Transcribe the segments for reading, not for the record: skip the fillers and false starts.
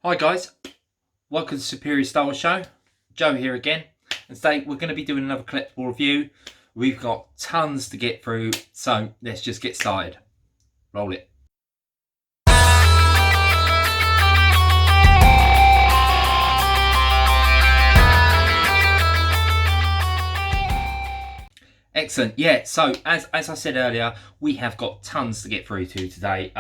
Hi guys, welcome to Superior Star Wars Show. Joe here again, and today we're going to be doing another collectible review. We've got tons to get through, so let's just get started. Roll it. Excellent. Yeah, so as I said earlier, we have got tons to get through to today.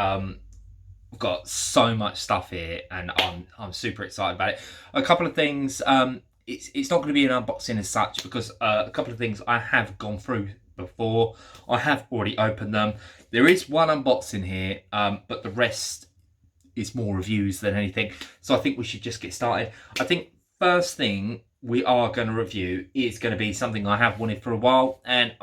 We've got so much stuff here, and I'm super excited about it. A couple of things. It's not going to be an unboxing as such because a couple of things I have gone through before. I have already opened them. There is one unboxing here, but the rest is more reviews than anything. So I think we should just get started. I think first thing we are going to review is going to be something I have wanted for a while, and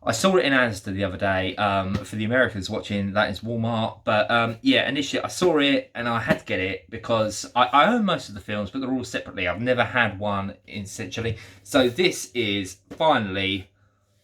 I saw it in Asda the other day. For the Americans watching, that is Walmart. But yeah, initially I saw it and I had to get it because I own most of the films, but they're all separately. I've never had one essentially. So this is finally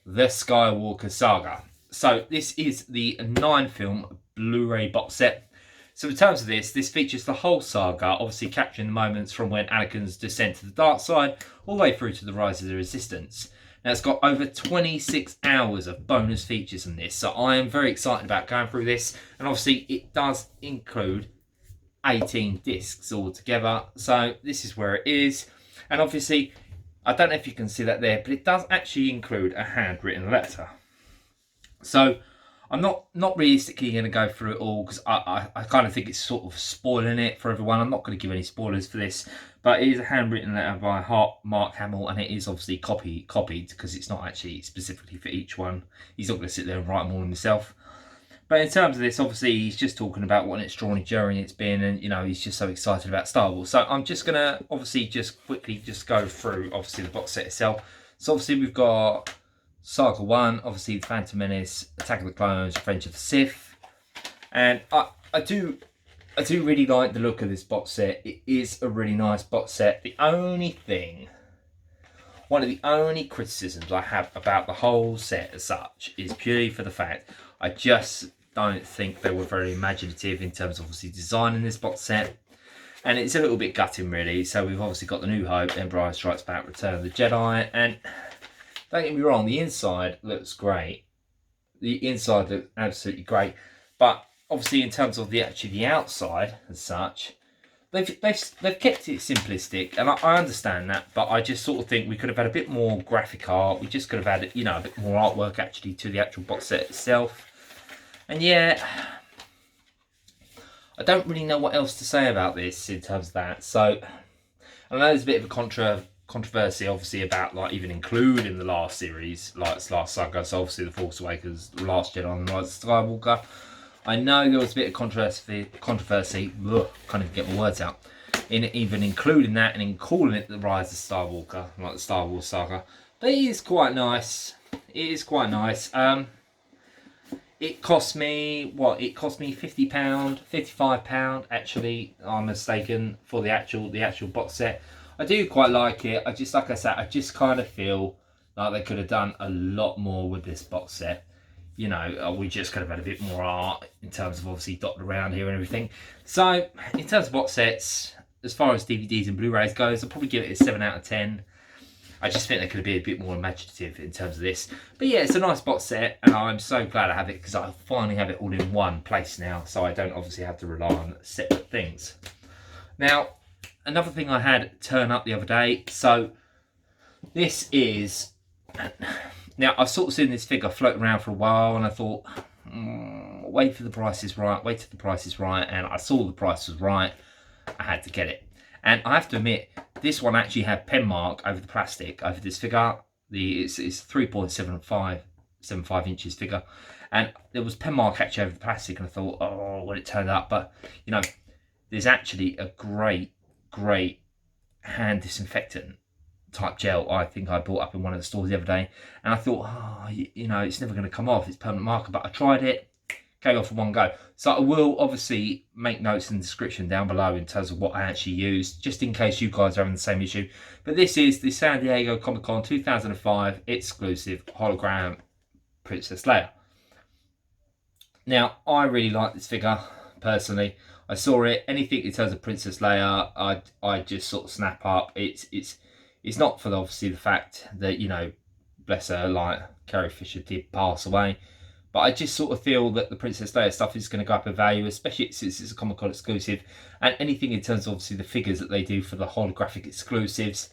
the Skywalker saga. So this is the 9-film Blu-ray box set. So in terms of this features the whole saga, obviously capturing the moments from when Anakin's descent to the dark side all the way through to the rise of the Resistance. Now it's got over 26 hours of bonus features in this, so I am very excited about going through this. And obviously it does include 18 discs altogether, so this is where it is. And obviously, I don't know if you can see that there, but it does actually include a handwritten letter. So I'm not realistically going to go through it all because I kind of think it's sort of spoiling it for everyone. I'm not going to give any spoilers for this, but it is a handwritten letter by Mark Hamill, and it is obviously copied because it's not actually specifically for each one. He's not going to sit there and write them all himself. But in terms of this, obviously he's just talking about what an extraordinary journey it's been, and you know, he's just so excited about Star Wars. So I'm just going to obviously just quickly just go through obviously the box set itself. So obviously we've got Saga 1, obviously The Phantom Menace, Attack of the Clones, Revenge of the Sith. And I do really like the look of this box set. It is a really nice box set. The only thing, one of the only criticisms I have about the whole set as such is purely for the fact I just don't think they were very imaginative in terms of obviously designing this box set. And it's a little bit gutting really. So we've obviously got The New Hope, Empire Strikes Back, Return of the Jedi, and don't get me wrong, the inside looks great. The inside looks absolutely great. But obviously in terms of the outside as such, they've kept it simplistic, and I understand that, but I just sort of think we could have had a bit more graphic art. We just could have had, you know, a bit more artwork actually to the actual box set itself. And yeah, I don't really know what else to say about this in terms of that. So I know there's a bit of a controversy obviously about like even including the last series, like its last saga, so obviously The Force Awakens, The Last Jedi and The Rise of Skywalker. I know there was a bit of controversy, can't even get my words out, in even including that and in calling it The Rise of Skywalker, like the Star Wars saga. But it is quite nice. It is quite nice. It cost me what? It cost me £50, £55 actually. I'm mistaken for the actual box set. I do quite like it. I just, like I said, I just kind of feel like they could have done a lot more with this box set. You know, we just could have had a bit more art in terms of obviously dotted around here and everything. So, in terms of box sets, as far as DVDs and Blu-rays goes, I'll probably give it a 7 out of 10. I just think they could be a bit more imaginative in terms of this. But yeah, it's a nice box set, and I'm so glad I have it because I finally have it all in one place now, so I don't obviously have to rely on separate things. Now, another thing I had turn up the other day, so this is, now I've sort of seen this figure float around for a while, and I thought, wait for the price is right, wait till the price is right, and I saw the price was right, I had to get it. And I have to admit, this one actually had pen mark over the plastic, over this figure. It's 3.75 inches figure, and there was pen mark actually over the plastic, and I thought, oh, when it turned up, but you know, there's actually a great hand disinfectant type gel I think I bought up in one of the stores the other day, and I thought, oh, you know, it's never going to come off, it's permanent marker, but I tried it, came off in one go. So I will obviously make notes in the description down below in terms of what I actually used, just in case you guys are having the same issue. But this is the San Diego Comic-Con 2005 exclusive hologram Princess Leia. Now, I really like this figure, personally. I saw it. Anything in terms of Princess Leia, I just sort of snap up. It's not for obviously the fact that, you know, bless her, like Carrie Fisher did pass away. But I just sort of feel that the Princess Leia stuff is going to go up in value, especially since it's a Comic-Con exclusive. And anything in terms of obviously the figures that they do for the holographic exclusives,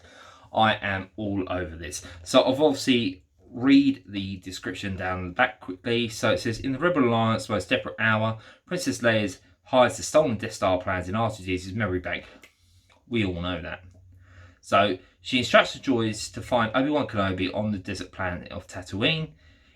I am all over this. So I've obviously read the description down the back quickly. So it says, in the Rebel Alliance most desperate hour, Princess Leia hides the stolen Death Star plans in R2-D2's memory bank. We all know that. So she instructs the droids to find Obi-Wan Kenobi on the desert planet of Tatooine.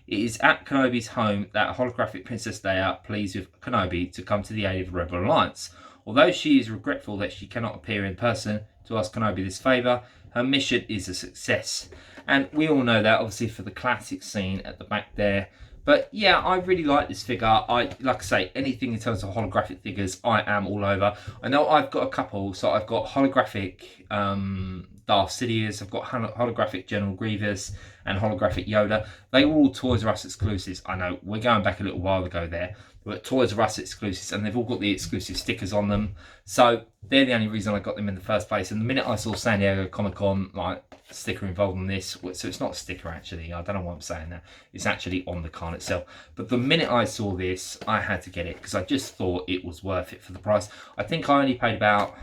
It is at Kenobi's home that holographic Princess Leia pleads with Kenobi to come to the aid of the Rebel Alliance. Although she is regretful that she cannot appear in person to ask Kenobi this favour, her mission is a success. And we all know that, obviously, for the classic scene at the back there. But yeah, I really like this figure. Like I say, anything in terms of holographic figures, I am all over. I know I've got a couple. So I've got holographic Darth Sidious, I've got holographic General Grievous, and holographic Yoda. They were all Toys R Us exclusives. I know we're going back a little while ago there, but Toys R Us exclusives, and they've all got the exclusive stickers on them. So they're the only reason I got them in the first place. And the minute I saw San Diego Comic-Con, like, sticker involved in this, so it's not a sticker actually, I don't know why I'm saying that, it's actually on the card itself, but the minute I saw this, I had to get it because I just thought it was worth it for the price. I think I only paid about,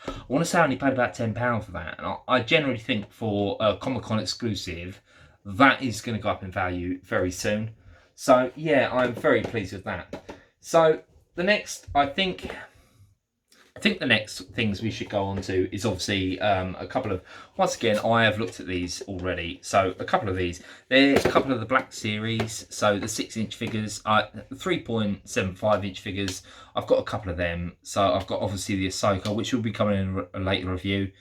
I want to say I only paid about £10 for that, and I generally think for a Comic-Con exclusive, that is going to go up in value very soon. So yeah, I'm very pleased with that. So the next, I think the next things we should go on to is obviously a couple of, once again, I have looked at these already. So a couple of these, there's a couple of the Black Series. So the 6-inch figures, 3.75-inch figures. I've got a couple of them. So I've got obviously the Ahsoka, which will be coming in a later review.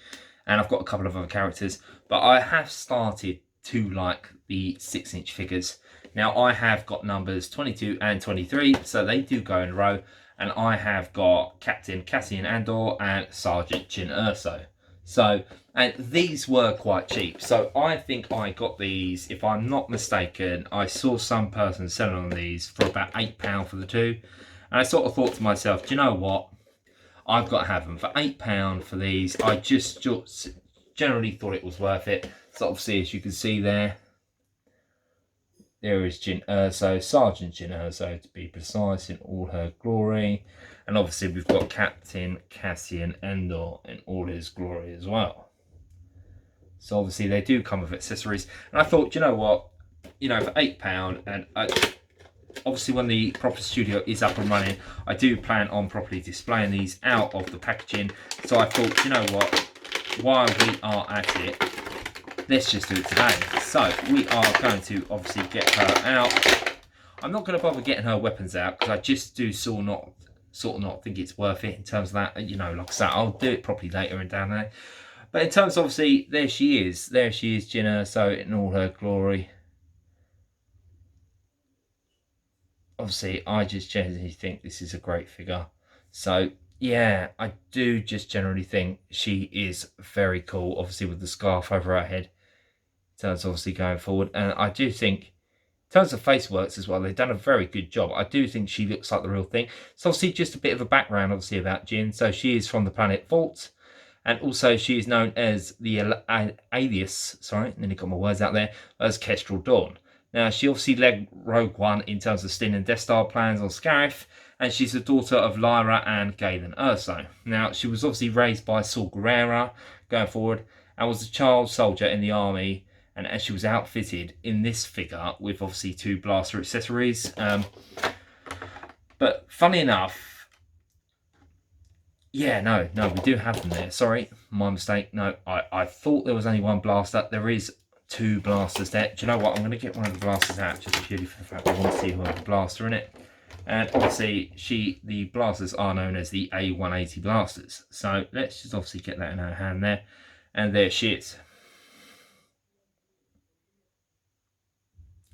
And I've got a couple of other characters. But I have started to like the 6-inch figures. Now I have got numbers 22 and 23. So they do go in a row. And I have got Captain Cassian Andor and Sergeant Jyn Erso. So, and these were quite cheap. So I think I got these, if I'm not mistaken, I saw some person selling on these for about £8 for the two. And I sort of thought to myself, do you know what? I've got to have them for £8 for these. I just generally thought it was worth it. So obviously, as you can see there is Jyn Erso, Sergeant Jyn Erso to be precise, in all her glory. And obviously we've got Captain Cassian Andor in all his glory as well. So obviously they do come with accessories. And I thought, you know what? You know, for £8, and obviously when the proper studio is up and running, I do plan on properly displaying these out of the packaging. So I thought, you know what? While we are at it, let's just do it today. So we are going to obviously get her out. I'm not going to bother getting her weapons out because I just do sort of not think it's worth it in terms of that. You know, like I said, I'll do it properly later and down there. But in terms of obviously, there she is, Jyn Erso in all her glory. Obviously, I just generally think this is a great figure. So yeah, I do just generally think she is very cool. Obviously with the scarf over her head. Terms obviously going forward, and I do think in terms of face works as well, they've done a very good job. I do think she looks like the real thing. So obviously just a bit of a background obviously about Jyn. So she is from the planet Vault, and also she is known as the alias, sorry, nearly got my words out there, as Kestrel Dawn. Now she obviously led Rogue One in terms of stealing Death Star plans on Scarif, and she's the daughter of Lyra and Galen Erso. Now she was obviously raised by Saw Gerrera going forward, and was a child soldier in the army. And as she was outfitted in this figure with obviously 2 blaster accessories. But funny enough, yeah, no, we do have them there. Sorry, my mistake. No, I thought there was only 1 blaster. There is 2 blasters there. Do you know what? I'm going to get one of the blasters out just purely for the fact I want to see who has a blaster in it. And obviously, the blasters are known as the A180 blasters. So let's just obviously get that in her hand there. And there she is.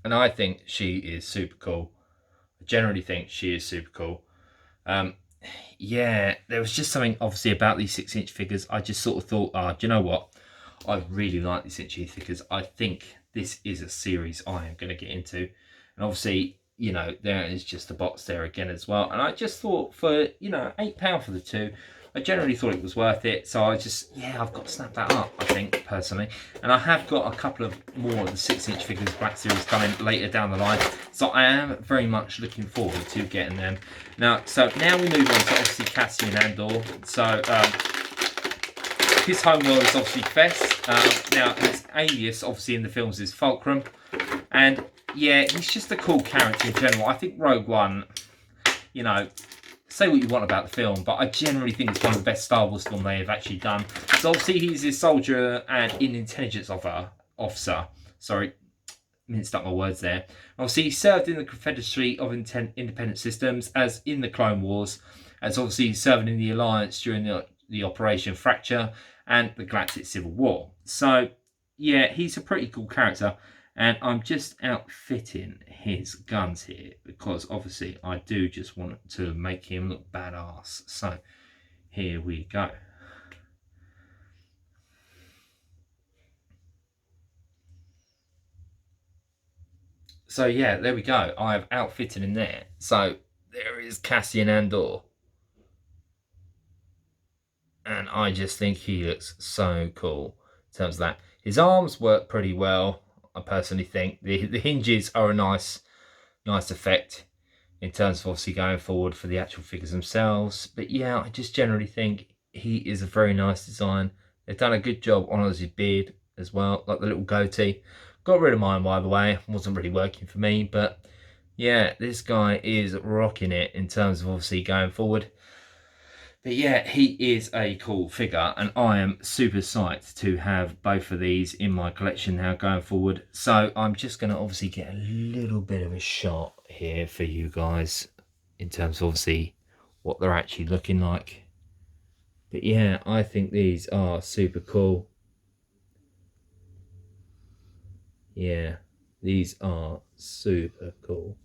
And I think she is super cool. I generally think she is super cool. Yeah, there was just something obviously about these 6-inch figures. I just sort of thought, do you know what? I really like these 6-inch figures. I think this is a series I am going to get into. And obviously, you know, there is just a box there again as well. And I just thought for, you know, £8 for the two, I generally thought it was worth it. So I just, yeah, I've got to snap that up, I think, personally. And I have got a couple of more of the 6-inch figures Black Series coming later down the line. So I am very much looking forward to getting them. Now, so now we move on to obviously Cassian Andor. So his homeworld is obviously Fest. Now, his alias, obviously, in the films is Fulcrum. And yeah, he's just a cool character in general. I think Rogue One, you know, say what you want about the film, but I generally think it's one of the best Star Wars films they have actually done. So obviously he's a soldier and an intelligence officer. Sorry, minced up my words there. Obviously he served in the Confederacy of Independent Systems, as in the Clone Wars, as obviously he's serving in the Alliance during the Operation Fracture and the Galactic Civil War. So yeah, he's a pretty cool character. And I'm just outfitting his guns here because obviously I do just want to make him look badass. So here we go. So yeah, there we go. I've outfitted him there. So there is Cassian Andor. And I just think he looks so cool in terms of that. His arms work pretty well. I personally think the hinges are a nice effect in terms of obviously going forward for the actual figures themselves. But yeah, I just generally think he is a very nice design. They've done a good job on his beard as well, like the little goatee. Got rid of mine, by the way. Wasn't really working for me, but yeah, this guy is rocking it in terms of obviously going forward. But yeah, he is a cool figure, and I am super psyched to have both of these in my collection now going forward. So I'm just going to obviously get a little bit of a shot here for you guys in terms of obviously what they're actually looking like. But yeah, I think these are super cool. Yeah, these are super cool.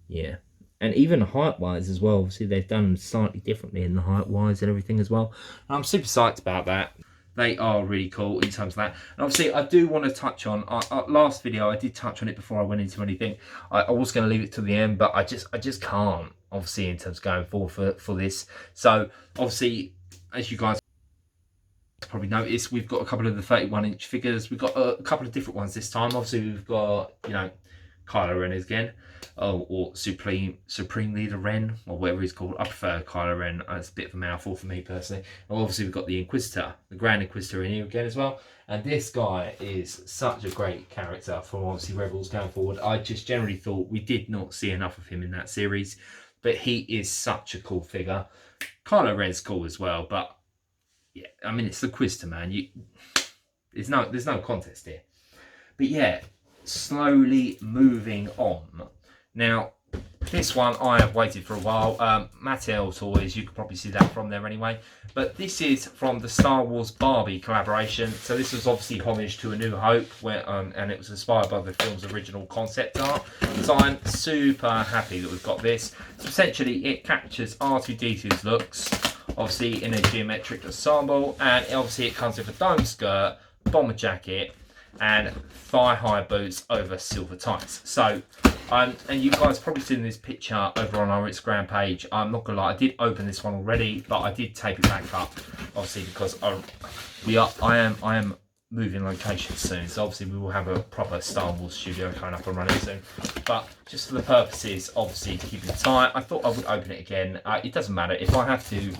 Yeah. And even height-wise as well, obviously they've done them slightly differently in the height-wise and everything as well. And I'm super psyched about that. They are really cool in terms of that. And obviously I do want to touch on, last video I did touch on it before I went into anything. I was going to leave it to the end, but I just can't, obviously, in terms of going forward for this. So obviously, as you guys probably noticed, we've got a couple of the 31-inch figures. We've got a couple of different ones this time. Obviously we've got, you know, Kylo Ren again, or Supreme Leader Ren, or whatever he's called. I prefer Kylo Ren. It's a bit of a mouthful for me personally. And obviously we've got the Inquisitor, the Grand Inquisitor in here again as well. And this guy is such a great character from obviously Rebels going forward. I just generally thought we did not see enough of him in that series, but he is such a cool figure. Kylo Ren's cool as well, but yeah, I mean, it's the Inquisitor, man. There's no contest here. But yeah, slowly moving on. Now, this one I have waited for a while. Mattel Toys, you can probably see that from there anyway. But this is from the Star Wars Barbie collaboration. So this was obviously homage to A New Hope, where and it was inspired by the film's original concept art. So I'm super happy that we've got this. So essentially, it captures R2-D2's looks, obviously in a geometric ensemble, and obviously it comes with a dome skirt, bomber jacket, and thigh-high boots over silver tights. So, and you guys probably seen this picture over on our Instagram page. I'm not gonna lie, I did open this one already, but I did tape it back up, obviously because I am moving locations soon. So obviously we will have a proper Star Wars studio coming up and running soon. But just for the purposes, obviously, to keep it tight, I thought I would open it again. It doesn't matter if I have to.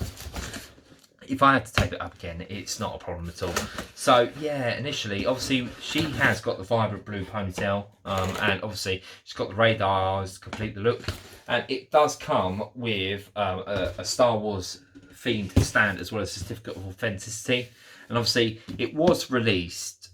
If I had to take it up again, it's not a problem at all. So yeah, initially, obviously, she has got the vibrant blue ponytail, and obviously she's got the radar eyes to complete the look. And it does come with a Star Wars themed stand as well as a certificate of authenticity. And obviously, it was released,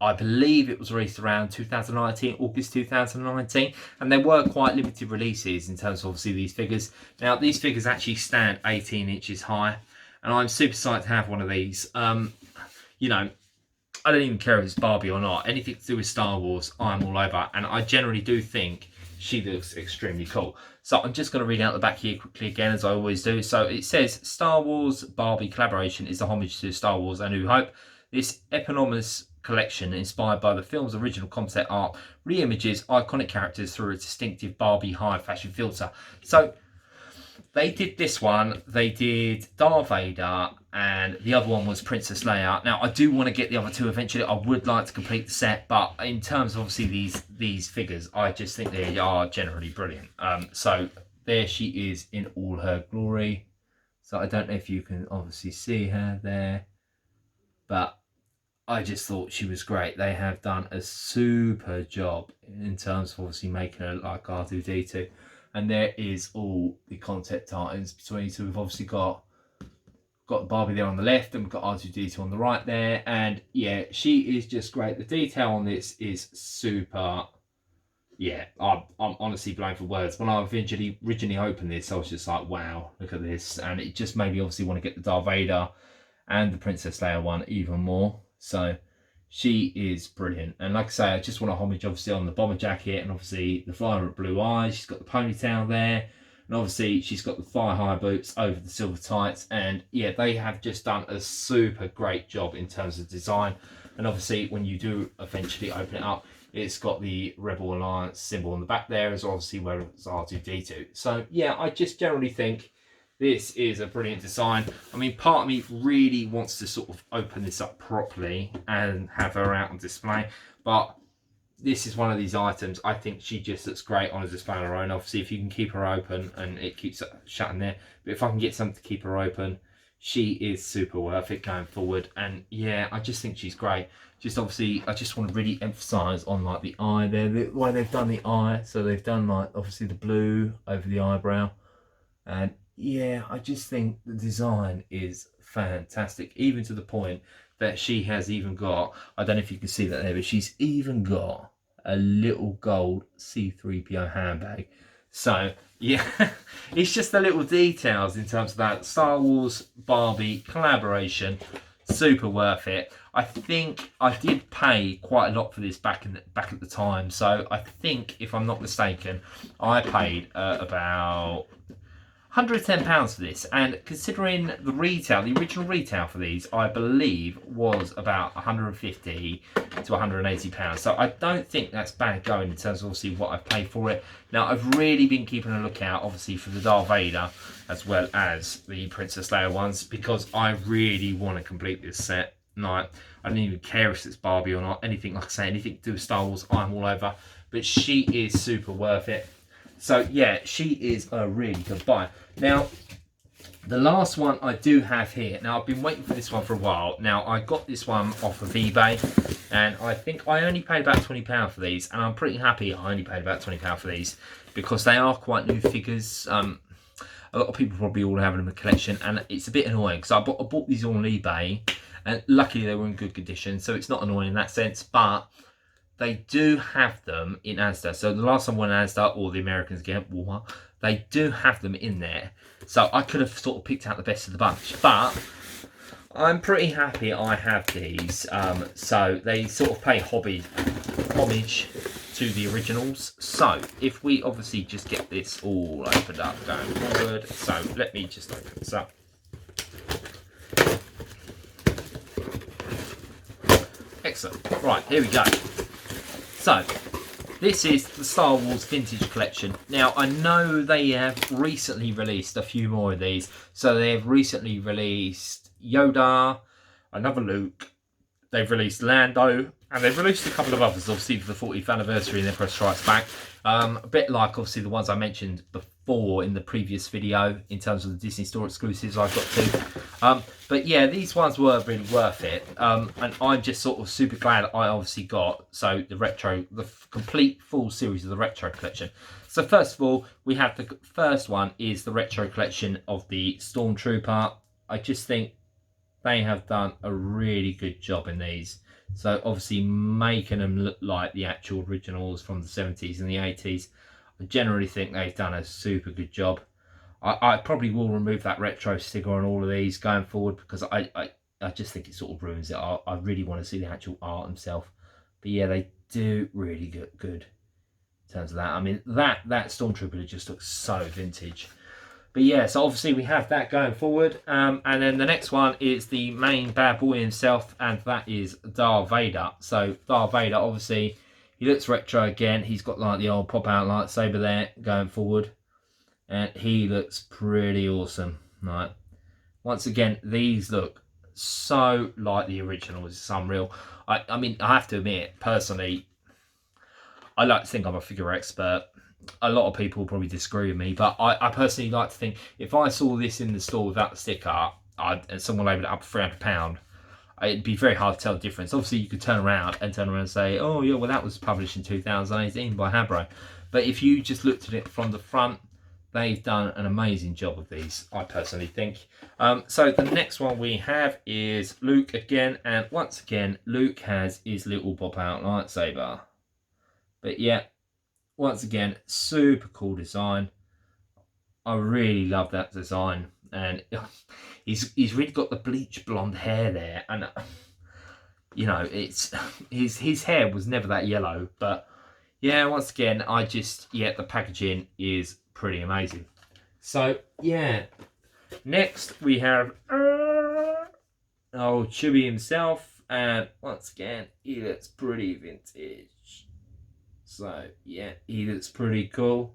I believe it was released around 2019, August 2019, and they were quite limited releases in terms of obviously these figures. Now, these figures actually stand 18 inches high, and I'm super psyched to have one of these. You know, I don't even care if it's Barbie or not. Anything to do with Star Wars, I'm all over, and I generally do think she looks extremely cool. So I'm just going to read out the back here quickly again, as I always do. So it says, Star Wars Barbie collaboration is a homage to Star Wars A New Hope. This eponymous collection inspired by the film's original concept art, re-images iconic characters through a distinctive Barbie high fashion filter. So they did this one, they did Darth Vader, and the other one was Princess Leia. Now, I do want to get the other two eventually. I would like to complete the set, but in terms of obviously these figures, I just think they are generally brilliant. So there she is in all her glory. So I don't know if you can obviously see her there, but I just thought she was great. They have done a super job in terms of obviously making her like R2-D2. And there is all the concept art in between. So we've obviously got Barbie there on the left, and we've got R2-D2 on the right there. And yeah, she is just great. The detail on this is super. Yeah, I'm honestly blown for words. When I originally opened this, I was just like, wow, look at this. And it just made me obviously want to get the Darth Vader and the Princess Leia one even more. So she is brilliant. And like I say, I just want to homage obviously on the bomber jacket and obviously the vibrant blue eyes. She's got the ponytail there. And obviously she's got the thigh-high boots over the silver tights. And yeah, they have just done a super great job in terms of design. And obviously when you do eventually open it up, it's got the Rebel Alliance symbol on the back there, as obviously where it's R2-D2. So yeah, I just generally think this is a brilliant design. I mean, part of me really wants to sort of open this up properly and have her out on display. But this is one of these items, I think she just looks great on a display on her own. Obviously, if you can keep her open and it keeps shut in there. But if I can get something to keep her open, she is super worth it going forward. And yeah, I just think she's great. Just obviously, I just want to really emphasise on like the eye there, the way they've done the eye. So they've done like obviously the blue over the eyebrow. And yeah, I just think the design is fantastic, even to the point that she has even got, I don't know if you can see that there, but she's even got a little gold C-3PO handbag. So yeah, it's just the little details in terms of that Star Wars Barbie collaboration. Super worth it. I think I did pay quite a lot for this back at the time. So I think, if I'm not mistaken, I paid about £110 for this, and considering the retail, the original retail for these, I believe was about £150 to £180. So I don't think that's bad going in terms of obviously what I've paid for it. Now I've really been keeping a lookout obviously for the Darth Vader as well as the Princess Leia ones, because I really want to complete this set. Like, I don't even care if it's Barbie or not, anything, like I say, anything to do with Star Wars, I'm all over. But she is super worth it. So yeah, she is a really good buy. Now, the last one I do have here. Now, I've been waiting for this one for a while. Now, I got this one off of eBay, and I think I only paid about £20 for these, and I'm pretty happy I only paid about £20 for these, because they are quite new figures. A lot of people probably all have them in a collection, and it's a bit annoying, because I bought these all on eBay, and luckily they were in good condition, so it's not annoying in that sense, but they do have them in Asda. So the last time I went Asda, or the Americans again, Walmart, they do have them in there. So I could have sort of picked out the best of the bunch, but I'm pretty happy I have these. So they sort of pay homage to the originals. So if we obviously just get this all opened up going forward. So let me just open this up. Excellent. Right, here we go. So, this is the Star Wars Vintage Collection. Now, I know they have recently released a few more of these. So, they have recently released Yoda, another Luke, they've released Lando, and they've released a couple of others, obviously, for the 40th anniversary and Emperor Strikes Back. A bit like, obviously, the ones I mentioned before in the previous video, in terms of the Disney Store exclusives I got to. But yeah, these ones were really worth it. And I'm just sort of super glad I obviously got, so the complete full series of the retro collection. So first of all, we have the first one is the retro collection of the Stormtrooper. I just think they have done a really good job in these. So obviously making them look like the actual originals from the 70s and the 80s. I generally think they've done a super good job. I probably will remove that retro sticker on all of these going forward, because I just think it sort of ruins it. I really want to see the actual art themselves. But yeah, they do really good in terms of that. I mean, that Stormtrooper just looks so vintage. But yeah, so obviously we have that going forward. And then the next one is the main bad boy himself, and that is Darth Vader. So Darth Vader, obviously, he looks retro again. He's got like the old pop-out lightsaber there going forward. And he looks pretty awesome. Right. Once again, these look so like the originals. It's unreal. I mean, I have to admit, personally, I like to think I'm a figure expert. A lot of people probably disagree with me, but I personally like to think if I saw this in the store without the sticker, and someone labelled it up for £300, it'd be very hard to tell the difference. Obviously, you could turn around and say, oh yeah, well that was published in 2018 by Hasbro. But if you just looked at it from the front, they've done an amazing job of these, I personally think. So the next one we have is Luke again, and once again, Luke has his little pop-out lightsaber. But yeah, once again, super cool design. I really love that design, and he's really got the bleach blonde hair there, and you know, it's his hair was never that yellow, but yeah, once again, the packaging is pretty amazing. So yeah, next we have Chewie himself, and once again, he looks pretty vintage. So yeah, he looks pretty cool.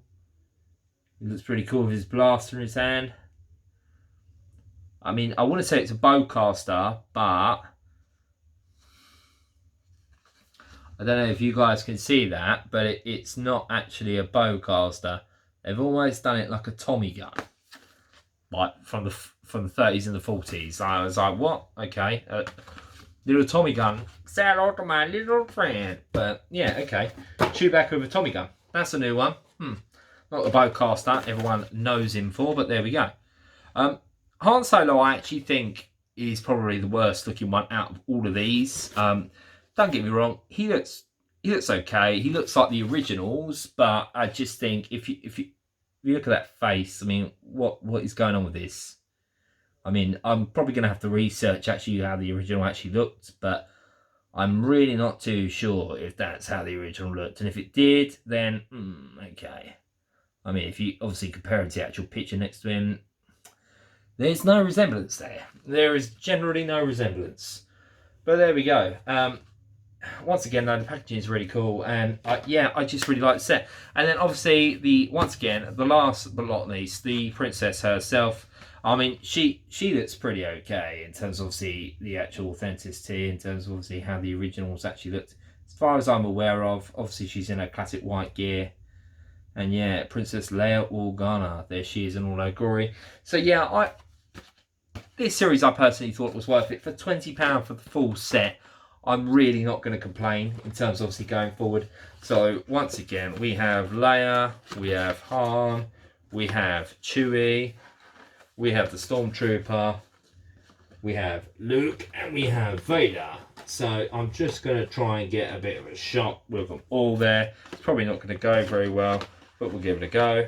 He looks pretty cool with his blaster in his hand. I mean, I want to say it's a bowcaster, but I don't know if you guys can see that, but it's not actually a bowcaster. They've always done it like a Tommy gun, like from the 30s and the 40s. I was like, what? Okay, little Tommy gun. Say hello to my little friend. But yeah, okay. Chewbacca with a Tommy gun. That's a new one. Not the bowcaster everyone knows him for, but there we go. Han Solo, I actually think, is probably the worst looking one out of all of these. Don't get me wrong, he looks okay. He looks like the originals, but I just think if you look at that face, I mean, what is going on with this? I mean, I'm probably going to have to research actually how the original actually looked, but I'm really not too sure if that's how the original looked. And if it did, then, okay. I mean, if you obviously compare him to the actual picture next to him, there's no resemblance there. There is generally no resemblance. But there we go. Once again, though, the packaging is really cool, and I just really like the set. And then obviously, the last but not least, the princess herself. I mean, she looks pretty okay in terms of obviously the actual authenticity, in terms of obviously how the originals actually looked. As far as I'm aware of, obviously she's in her classic white gear. And yeah, Princess Leia Organa, there she is in all her glory. So yeah, this series I personally thought was worth it. For £20 for the full set, I'm really not going to complain in terms of obviously going forward. So once again, we have Leia, we have Han, we have Chewie, we have the Stormtrooper, we have Luke, and we have Vader. So I'm just going to try and get a bit of a shot with them all there. It's probably not going to go very well, but we'll give it a go.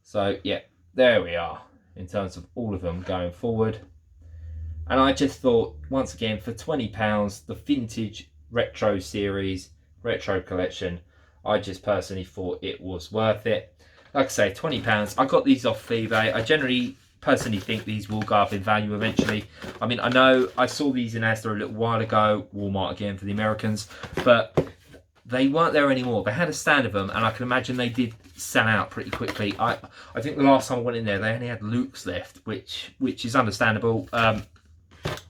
So yeah, there we are in terms of all of them going forward. And I just thought, once again, for £20, the vintage retro series, retro collection, I just personally thought it was worth it. Like I say, £20. I got these off eBay. I generally personally think these will go up in value eventually. I mean, I know I saw these in Asda a little while ago, Walmart again for the Americans, but they weren't there anymore. They had a stand of them, and I can imagine they did sell out pretty quickly. I think the last time I went in there, they only had Luke's left, which is understandable.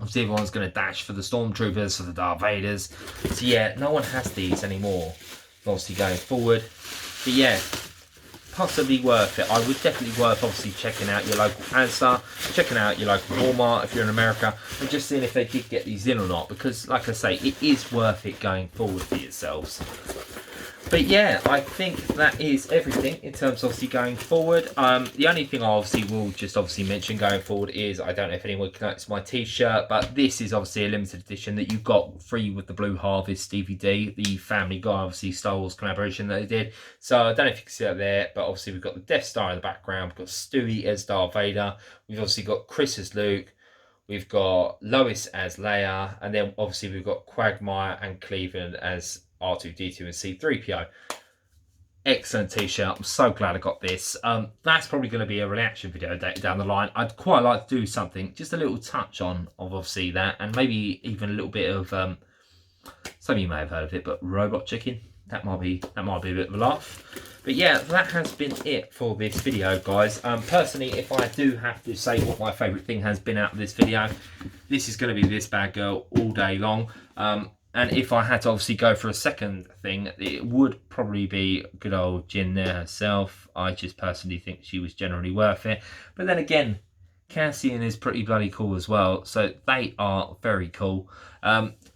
Obviously, everyone's going to dash for the Stormtroopers, for the Darth Vaders. So yeah, no one has these anymore, obviously going forward. But yeah, possibly worth it. I would definitely worth obviously checking out your local Asda, checking out your local Walmart if you're in America, and just seeing if they did get these in or not, because like I say, it is worth it going forward for yourselves. But yeah, I think that is everything in terms of obviously going forward. The only thing I obviously will just obviously mention going forward is, I don't know if anyone connects my t-shirt, but this is obviously a limited edition that you got free with the Blue Harvest DVD, the Family Guy obviously Star Wars collaboration that they did. So I don't know if you can see that there, but obviously we've got the Death Star in the background, we've got Stewie as Darth Vader, we've obviously got Chris as Luke, we've got Lois as Leia, and then obviously we've got Quagmire and Cleveland as R2-D2 and C-3PO. Excellent t-shirt. I'm so glad I got this. That's probably going to be a reaction video down the line. I'd quite like to do something, just a little touch on of obviously that, and maybe even a little bit of some of you may have heard of it, but robot chicken. That might be a bit of a laugh. But yeah, that has been it for this video, guys. Personally, if I do have to say what my favourite thing has been out of this video, this is going to be this bad girl all day long. And if I had to obviously go for a second thing, it would probably be good old Jin there herself. I just personally think she was generally worth it. But then again, Cassian is pretty bloody cool as well. So they are very cool.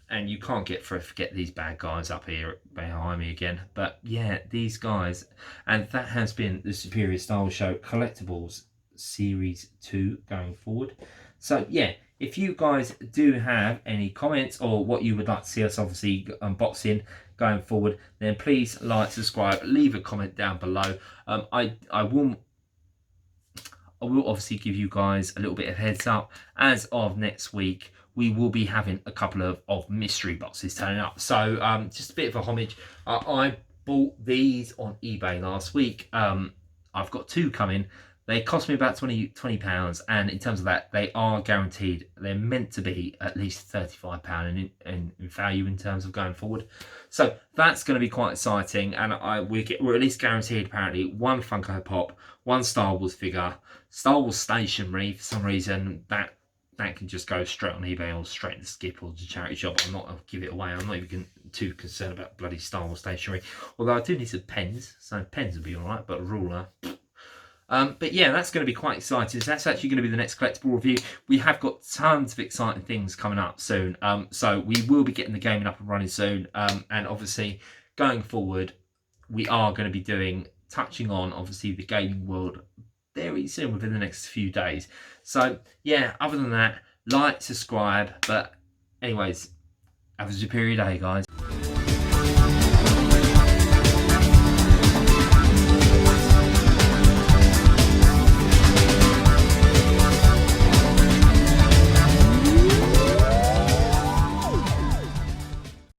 And you can't forget these bad guys up here behind me again. But yeah, these guys. And that has been the Superior Style Show Collectibles Series 2 going forward. So yeah, if you guys do have any comments or what you would like to see us obviously unboxing going forward, then please like, subscribe, leave a comment down below. I will obviously give you guys a little bit of heads up. As of next week, we will be having a couple of mystery boxes turning up. So just a bit of a homage. I bought these on eBay last week. I've got 2 coming. They cost me about £20, and in terms of that, they are guaranteed. They're meant to be at least £35 in value in terms of going forward. So that's going to be quite exciting, and we're at least guaranteed apparently 1 Funko Pop, 1 Star Wars figure, Star Wars stationery. For some reason, that can just go straight on eBay or straight to Skip or to charity shop. I'll give it away. I'm not even too concerned about bloody Star Wars stationery. Although I do need some pens, so pens would be all right, but a ruler. But yeah, that's going to be quite exciting. So that's actually going to be the next collectible review. We have got tons of exciting things coming up soon. So we will be getting the gaming up and running soon. And obviously, going forward, we are going to be touching on, obviously, the gaming world very soon, within the next few days. So yeah, other than that, like, subscribe. But anyways, have a superior day, guys.